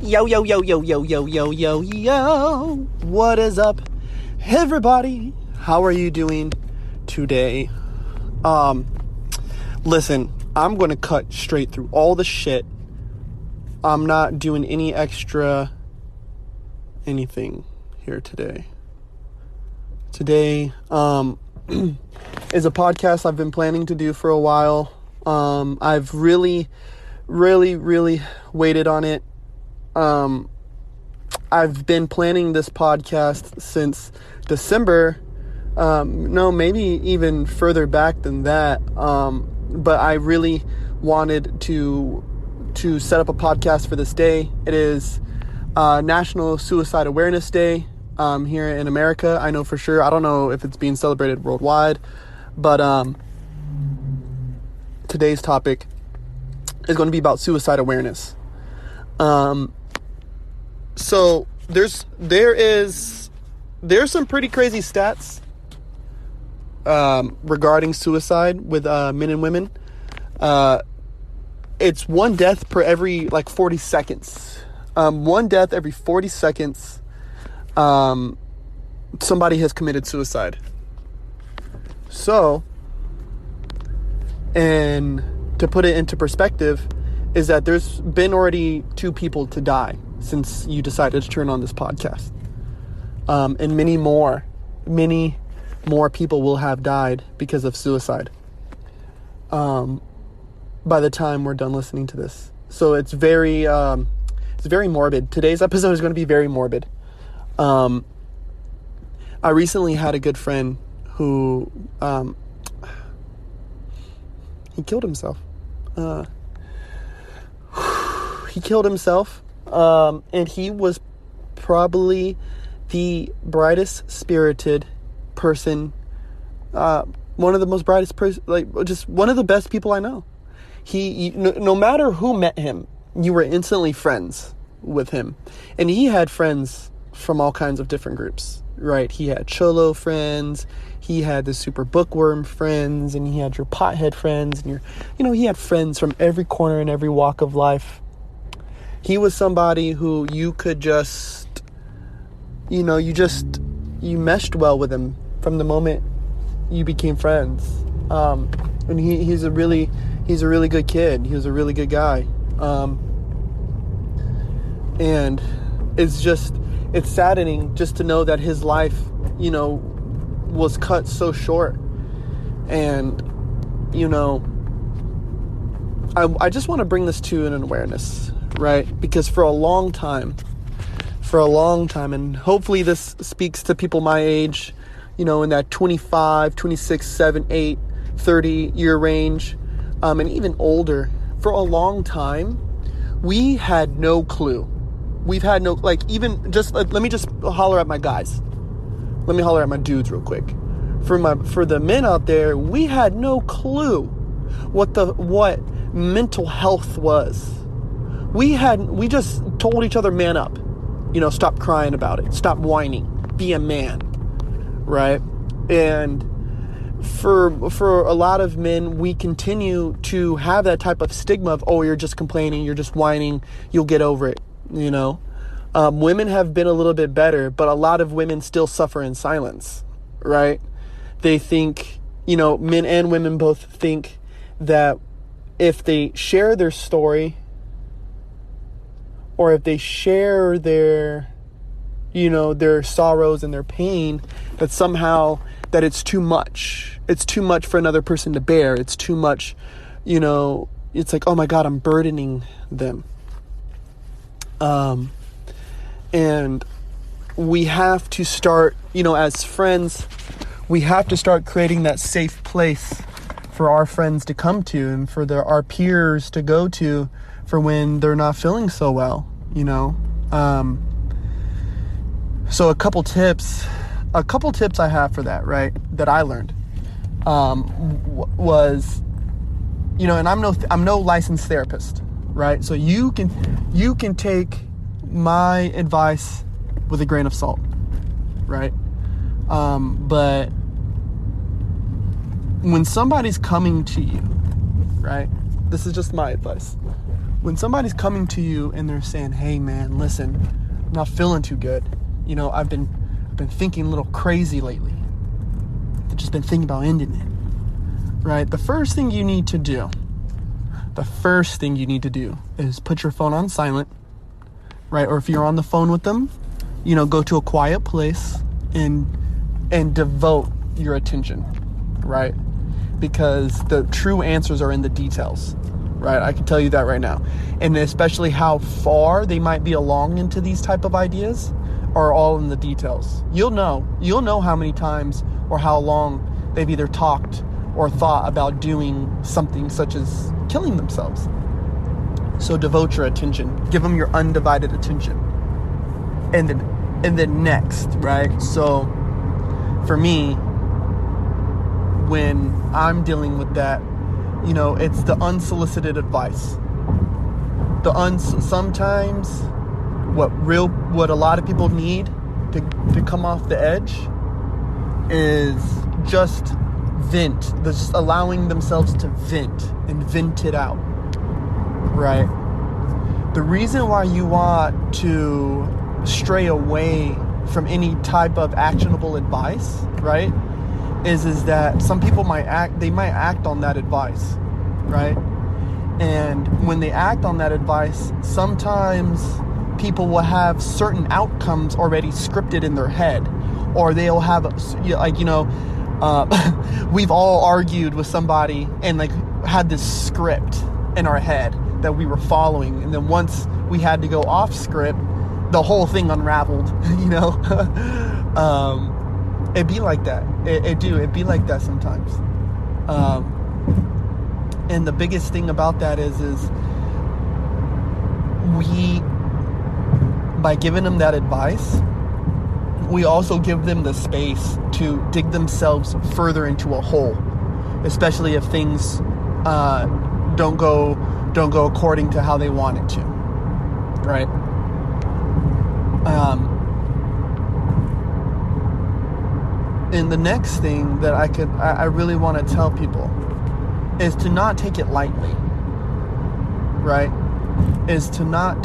Yo, yo, yo, yo, yo, yo, yo, yo, yo. What is up, everybody? How are you doing today? Listen, I'm going to cut straight through all the shit. I'm not doing any extra anything here today. Today, is a podcast I've been planning to do for a while. I've really waited on it. I've been planning this podcast since December. No, maybe even further back than that. But I really wanted to set up a podcast for this day. It is National Suicide Awareness Day here in America. I know for sure. I don't know if it's being celebrated worldwide, but today's topic is going to be about suicide awareness. So there's some pretty crazy stats regarding suicide with men and women. It's one death per every 40 seconds. One death every 40 seconds. Somebody has committed suicide. So, and to put it into perspective, is that there's been already 2 people to die since you decided to turn on this podcast. And many more people will have died because of suicide by the time we're done listening to this. So it's very morbid. Today's episode is going to be very morbid. I recently had a good friend who he killed himself. And he was probably the brightest spirited person, one of the most brightest just one of the best people I know. No matter who met him, you were instantly friends with him. And he had friends from all kinds of different groups, right? He had cholo friends, he had the super bookworm friends, and he had your pothead friends, and he had friends from every corner and every walk of life. He was somebody who you could just, you meshed well with him from the moment you became friends. And he's a really good kid. He was a really good guy. And it's saddening just to know that his life, was cut so short. And, I just want to bring this to an awareness, right? Because for a long time, and hopefully this speaks to people my age, in that 25, 26, 7, 8, 30 year range, and even older. For a long time, we had no clue. We've had no, let me just holler at my guys. Let me holler at my dudes real quick. For the men out there, we had no clue what mental health was. We just told each other, man up. Stop crying about it. Stop whining. Be a man. Right? And for a lot of men, we continue to have that type of stigma of, oh, you're just complaining, you're just whining, you'll get over it. Women have been a little bit better, but a lot of women still suffer in silence. Right? They think, men and women both think that if they share their story, or if they share their sorrows and their pain, that somehow that it's too much. It's too much for another person to bear. It's too much, it's like, oh my God, I'm burdening them. And we have to start, as friends, we have to start creating that safe place for our friends to come to and for our peers to go to for when they're not feeling so well, So a couple tips I have for that, right, that I learned, was, and I'm no licensed therapist, right? So you can take my advice with a grain of salt, right? But when somebody's coming to you, right? This is just my advice. when somebody's coming to you and they're saying, hey man, listen, I'm not feeling too good. I've been thinking a little crazy lately. I've just been thinking about ending it. Right? The first thing you need to do is put your phone on silent, right? Or if you're on the phone with them, go to a quiet place and devote your attention, right? Because the true answers are in the details, right? I can tell you that right now. And especially how far they might be along into these type of ideas are all in the details. You'll know how many times or how long they've either talked or thought about doing something such as killing themselves. So devote your attention. Give them your undivided attention. And then next, right? So for me, when I'm dealing with that, it's the unsolicited advice. Sometimes what a lot of people need to come off the edge is just vent, just allowing themselves to vent and vent it out, right? The reason why you want to stray away from any type of actionable advice, right, is that some people might act on that advice, right? And when they act on that advice, sometimes people will have certain outcomes already scripted in their head, or they'll have we've all argued with somebody and had this script in our head that we were following, and then once we had to go off script, the whole thing unraveled. It'd be like that. It'd be like that sometimes. And the biggest thing about that is we, by giving them that advice, we also give them the space to dig themselves further into a hole, especially if things don't go according to how they want it to, right? And the next thing that I really want to tell people is to not take it lightly, right? Do not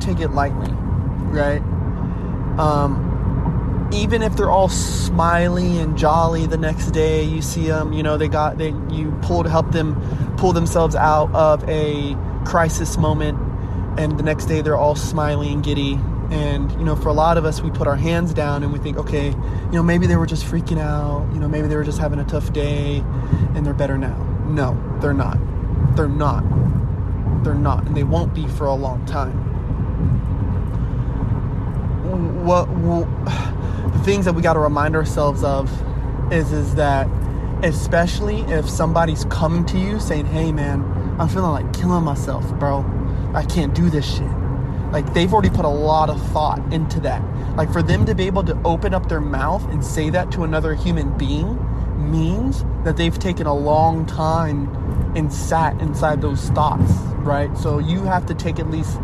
take it lightly, right? Even if they're all smiley and jolly the next day, you see them, help them pull themselves out of a crisis moment, and the next day they're all smiley and giddy. And, for a lot of us, we put our hands down and we think, okay, maybe they were just freaking out, maybe they were just having a tough day and they're better now. No, they're not. They're not. They're not. And they won't be for a long time. The things that we got to remind ourselves of is that, especially if somebody's coming to you saying, hey man, I'm feeling like killing myself, bro. I can't do this shit. They've already put a lot of thought into that. For them to be able to open up their mouth and say that to another human being means that they've taken a long time and sat inside those thoughts, right? So you have to take at least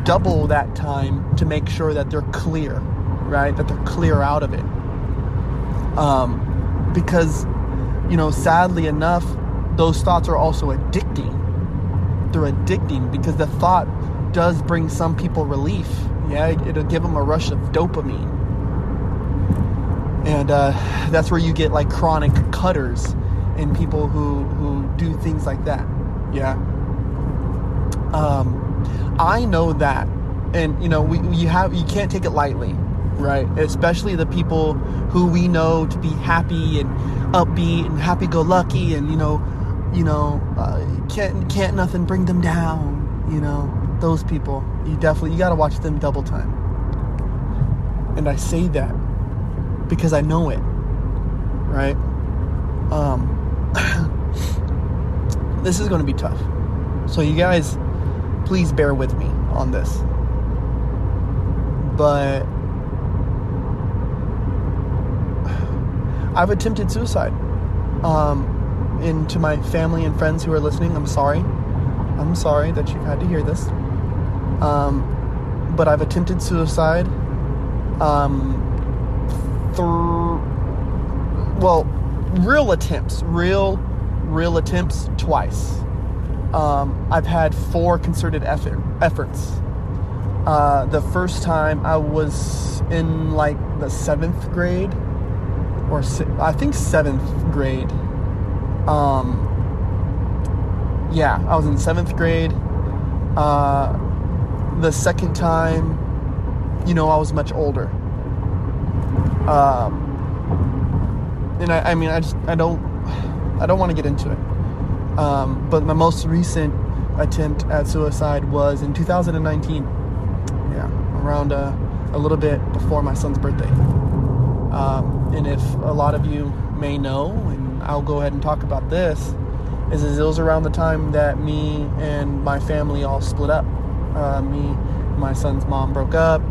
double that time to make sure that they're clear, right? That they're clear out of it. Because, sadly enough, those thoughts are also addicting. They're addicting because the thought does bring some people relief. Yeah, it'll give them a rush of dopamine. And that's where you get chronic cutters and people who do things like that. Yeah. I know that. And, you can't take it lightly, right? Especially the people who we know to be happy and upbeat and happy-go-lucky and, can't nothing bring them down, those people, you got to watch them double time. And I say that because I know it, right? This is going to be tough. So you guys, please bear with me on this. But I've attempted suicide. And to my family and friends who are listening, I'm sorry. I'm sorry that you've had to hear this. But I've attempted suicide. Real attempts twice. I've had 4 concerted efforts. The first time I was in like the 7th grade, or I think 7th grade. Yeah, I was in 7th grade. The second time, I was much older. And I don't want to get into it. But my most recent attempt at suicide was in 2019. Yeah, around a little bit before my son's birthday. And if a lot of you may know, and I'll go ahead and talk about this, is it was around the time that me and my family all split up. Me and my son's mom broke up.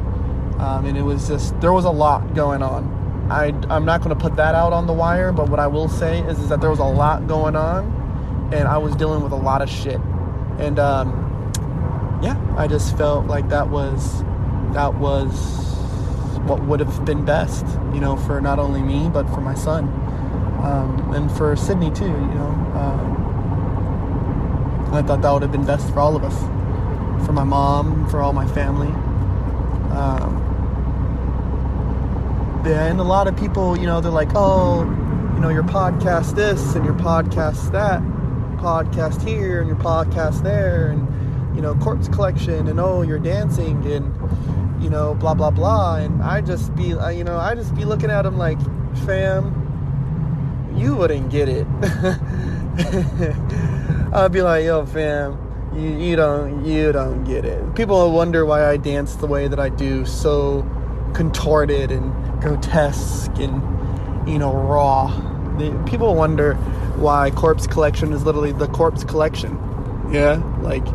And it was just, there was a lot going on. I'm not going to put that out on the wire, but what I will say is that there was a lot going on, and I was dealing with a lot of shit. And I just felt like that was what would have been best, for not only me, but for my son, and for Sydney too, I thought that would have been best for all of us, for my mom, for all my family. And a lot of people, they're like, oh, your podcast this and your podcast that, podcast here and your podcast there, and Corpse Collection, and oh, you're dancing, and blah blah blah. And I just be looking at them like, fam, you wouldn't get it. I'd be like, yo, fam, you don't get it. People wonder why I dance the way that I do, so contorted and grotesque and raw. People wonder why Corpse Collection is literally the Corpse Collection. Yeah, like,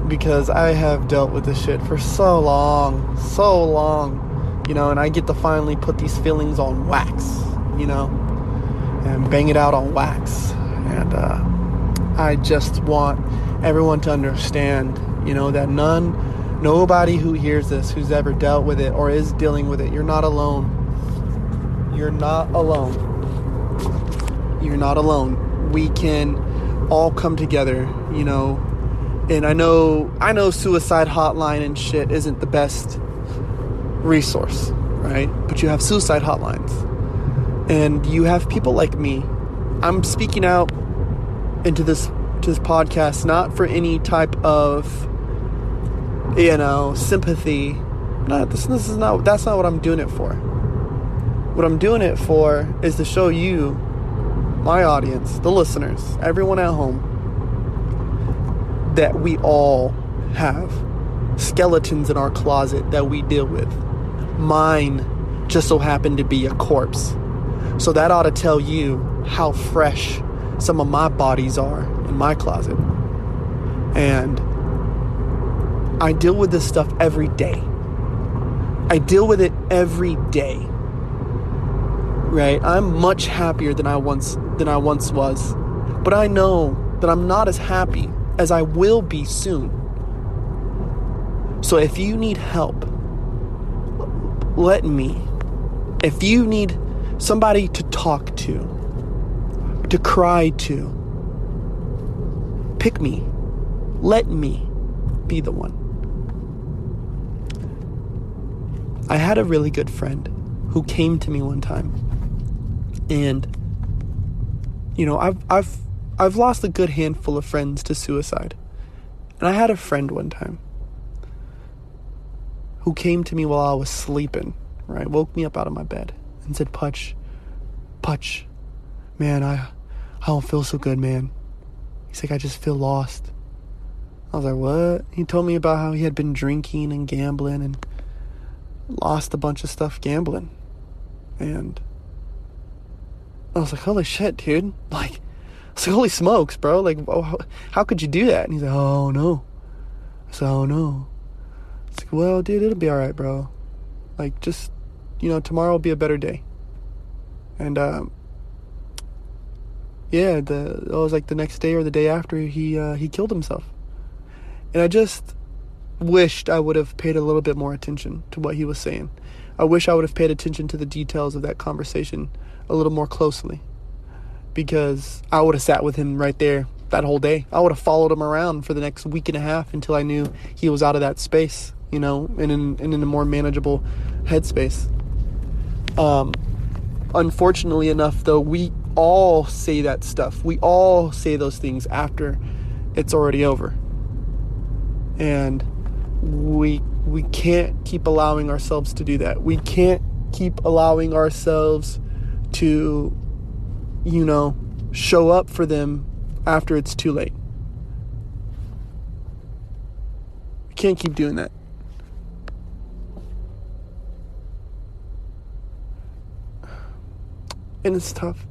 because I have dealt with this shit for so long, and I get to finally put these feelings on wax, and bang it out on wax. And I just want everyone to understand, that nobody who hears this, who's ever dealt with it or is dealing with it, you're not alone. You're not alone. You're not alone. We can all come together, And I know suicide hotline and shit isn't the best resource, right? But you have suicide hotlines. And you have people like me. I'm speaking out into this podcast not for any type of sympathy. That's not what I'm doing it for. What I'm doing it for is to show you, my audience, the listeners, everyone at home, that we all have skeletons in our closet that we deal with. Mine just so happened to be a corpse. So that ought to tell you how fresh some of my bodies are in my closet. And I deal with this stuff every day. I deal with it every day. Right? I'm much happier than I once was. But I know that I'm not as happy as I will be soon. So if you need help, let me. If you need somebody to talk to cry to, pick me. Let me be the one. I had a really good friend who came to me one time, and I've lost a good handful of friends to suicide. And I had a friend one time who came to me while I was sleeping, right? Woke me up out of my bed and said, Putch, man, I don't feel so good, man. He's like, I just feel lost. I was like, what? He told me about how he had been drinking and gambling and lost a bunch of stuff gambling. And I was like, holy shit, dude. Like, I was like, holy smokes, bro. Like, how could you do that? And he's like, oh, no. I said, oh, no. It's like, well, dude, it'll be all right, bro. Like, just, tomorrow will be a better day. And, it was like the next day or the day after he killed himself. And I just wished I would have paid a little bit more attention to what he was saying. I wish I would have paid attention to the details of that conversation a little more closely, because I would have sat with him right there that whole day. I would have followed him around for the next week and a half until I knew he was out of that space, and in a more manageable headspace. Unfortunately enough, though, we all say that stuff. We all say those things after it's already over. And we can't keep allowing ourselves to do that. We can't keep allowing ourselves to, show up for them after it's too late. We can't keep doing that. And it's tough.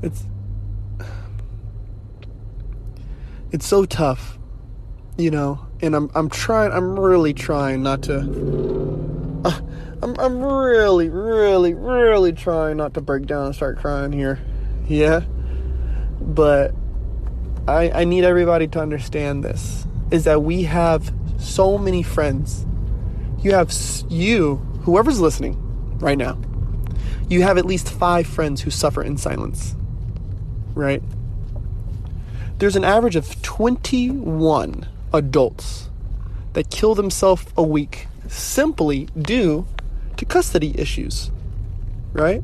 It's so tough, and I'm really trying not to, I'm really, really, really trying not to break down and start crying here. Yeah. But I need everybody to understand this, is that we have so many friends. Whoever's listening right now, you have at least 5 friends who suffer in silence, right? There's an average of 21 adults that kill themselves a week simply due to custody issues, right?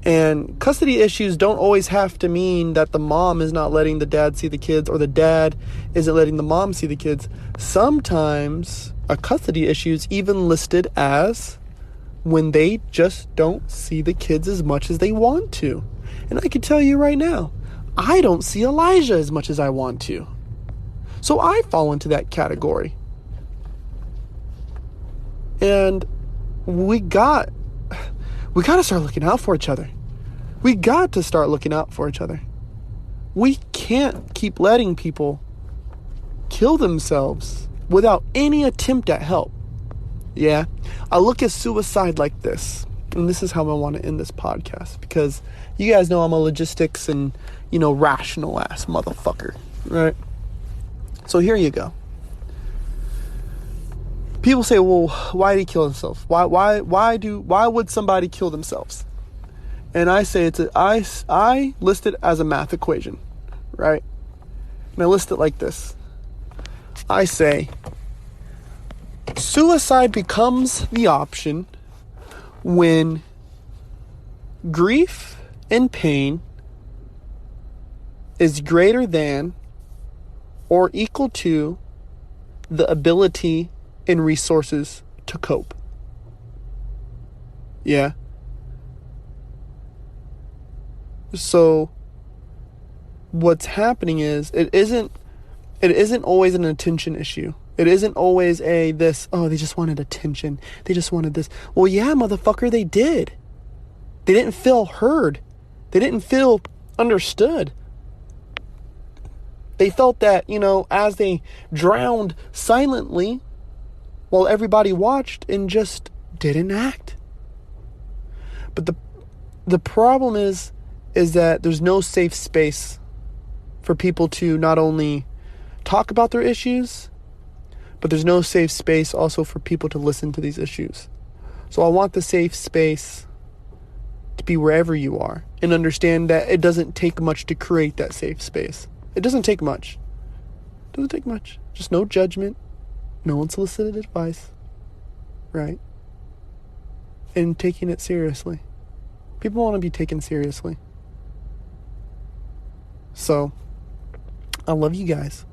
And custody issues don't always have to mean that the mom is not letting the dad see the kids or the dad isn't letting the mom see the kids. Sometimes a custody issue is even listed as when they just don't see the kids as much as they want to. And I can tell you right now, I don't see Elijah as much as I want to. So I fall into that category. And we got to start looking out for each other. We got to start looking out for each other. We can't keep letting people kill themselves without any attempt at help. Yeah, I look at suicide like this, and this is how I want to end this podcast, because you guys know I'm a logistics and, rational ass motherfucker, right? So here you go. People say, well, why did he kill himself? Why would somebody kill themselves? And I say I list it as a math equation, right? And I list it like this. I say suicide becomes the option when grief and pain is greater than or equal to the ability and resources to cope. Yeah. So what's happening is it isn't always an attention issue. It isn't always they just wanted attention. They just wanted this. Well, yeah, motherfucker, they did. They didn't feel heard. They didn't feel understood. They felt that, as they drowned silently while everybody watched and just didn't act. But the problem is that there's no safe space for people to not only talk about their issues, but there's no safe space also for people to listen to these issues. So I want the safe space to be wherever you are, and understand that it doesn't take much to create that safe space. It doesn't take much. It doesn't take much. Just no judgment, no unsolicited advice, right? And taking it seriously. People want to be taken seriously. So, I love you guys.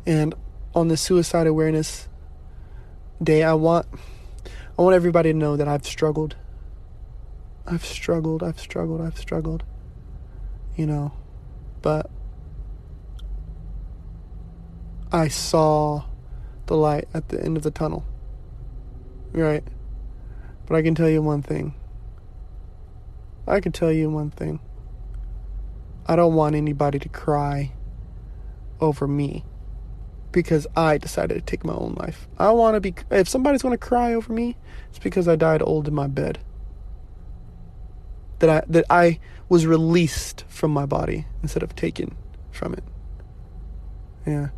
And on this Suicide Awareness Day, I want everybody to know that I've struggled. I've struggled. But I saw the light at the end of the tunnel. Right? But I can tell you one thing. I don't want anybody to cry over me because I decided to take my own life. If somebody's going to cry over me, it's because I died old in my bed. That I was released from my body instead of taken from it. Yeah.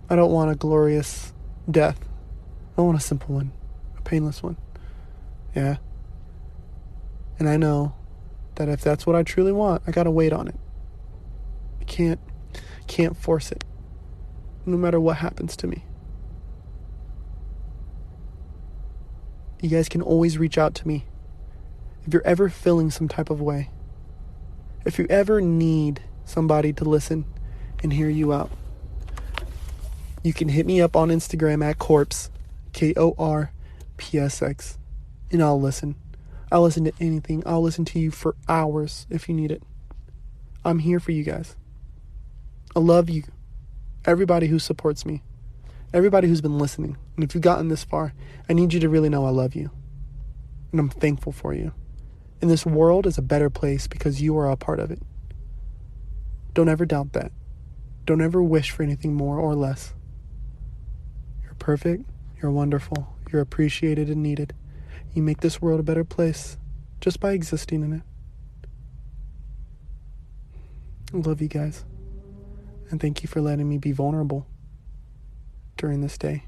I don't want a glorious death. I want a simple one. A painless one. Yeah. And I know that if that's what I truly want, I gotta wait on it. Can't force it, no matter what happens to me. You guys can always reach out to me if you're ever feeling some type of way. If you ever need somebody to listen and hear you out, you can hit me up on Instagram at Korpsx, KORPSX, and I'll listen. I'll listen to anything. I'll listen to you for hours if you need it. I'm here for you guys. I love you. Everybody who supports me. Everybody who's been listening. And if you've gotten this far, I need you to really know I love you. And I'm thankful for you. And this world is a better place because you are a part of it. Don't ever doubt that. Don't ever wish for anything more or less. You're perfect. You're wonderful. You're appreciated and needed. You make this world a better place just by existing in it. I love you guys. And thank you for letting me be vulnerable during this day.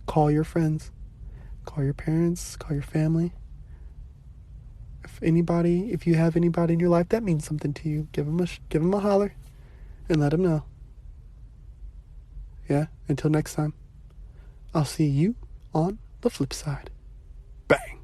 Call your friends. Call your parents. Call your family. If you have anybody in your life that means something to you, give them a holler and let them know. Yeah, until next time, I'll see you on the flip side. Bang.